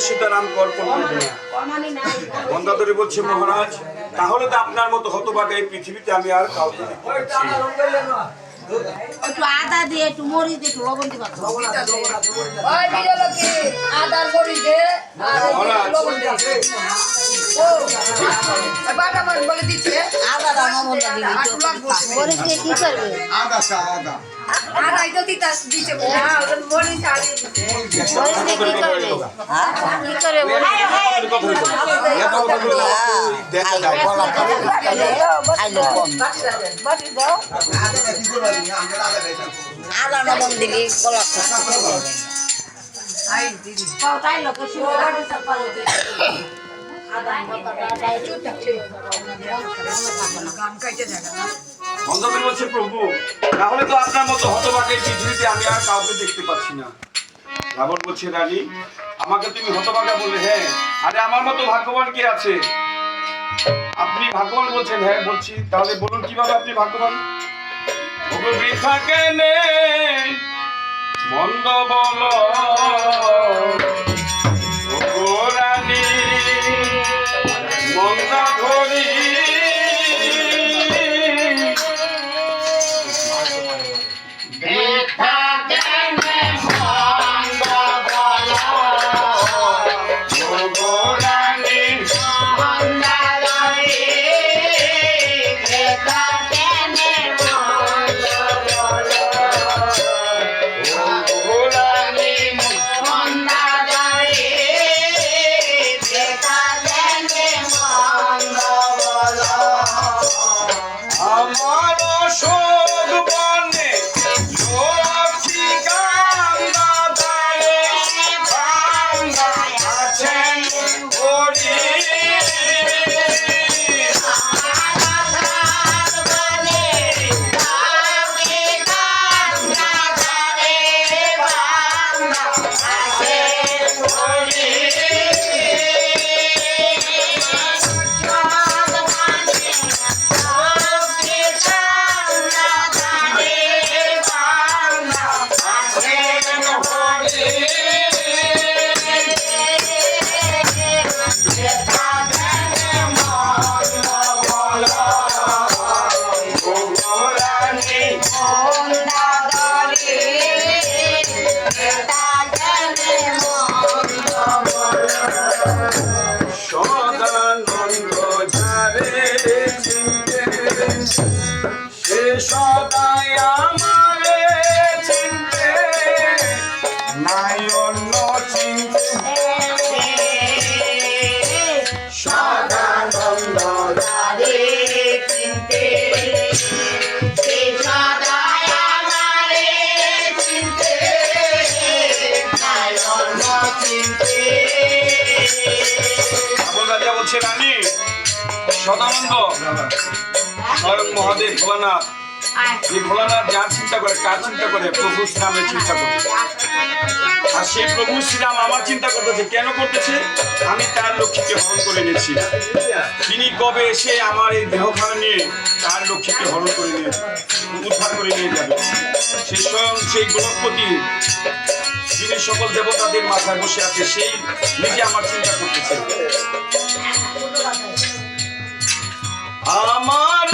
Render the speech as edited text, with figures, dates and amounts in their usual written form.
সীতারাম অর্পণ করবে না। মন্দাদরি বলছে মহারাজ, তাহলে তো আপনার মতো হতভাগা এই পৃথিবীতে আমি আর কাউকে দেখতে পাচ্ছি না। একটু আদা দিয়ে একটু মরিচ দিয়ে একটু লবণ দিবা ওই বিজলকে আদা মরিচ দে আর লবণ দে ও বাটা মাছ বলে দিচ্ছে আদা লবণটা দিবি মরিচ দিয়ে কি করবে আদা আদা তো দিতা দিচ্ছে না মরিচ আর দিচ্ছে মরিচ দিয়ে কি করবে কি করে দেখা যায় বলা আইলো কম বাটি দাও আদা লবণ দিলি কলা আই দিদি পাউটাই লোক শুরু করে আদা গান কাইতে থাকে না মন্দাদরি বলছে প্রভু, তাহলে তো আপনার মতো হতভাগা এই পৃথিবীতে আমি আর কাউকে দেখতে পাচ্ছি না। রাবণ বলছে রানী, আমাকে তুমি হতভাগা বললে? হ্যাঁ। আরে আমার মতো ভাগ্যবান কে আছে? আপনি ভাগ্যবান বলছেন? হ্যাঁ বলছি। তাহলে বলুন কিভাবে আপনি ভাগ্যবান? বৃথা কেনে মন্দ বল রানী, মন্দা ধরি আমার শোক বনে লক্ষ্মী কান্দা দায়ে বান্দা আছেন হরি। সদানন্দ যারে চিনতে, সে সদাই আমারে চিনতে, নাই অন্য চিনতে। সদানন্দ যারে চিনতে, সে সদাই আমারে চিনতে, নাই অন্য চিনতে। রাজা বলছে রানী, সদানন্দ স্বয়ং মহাদেব ভোলানাথ, এই ভোলানাথ যার চিন্তা করে, কার চিন্তা করে? প্রভু শ্রীরামের চিন্তা করে। আর সেই প্রভু শ্রীরাম আমার চিন্তা করতেছে। কেন করতেছে? আমি তার লক্ষ্মীকে হরণ করে নিয়েছি। তিনি কবে এসে আমার এই দেহখানা নিয়ে তার লক্ষ্মীকে হরণ করে নিয়ে উদ্ধার করে নিয়ে যাবে। সে স্বয়ং সেই গোলকপতি, যিনি সকল দেবতাদের মাথায় বসে আছে, সেই নিজে আমার চিন্তা করতেছে। আমার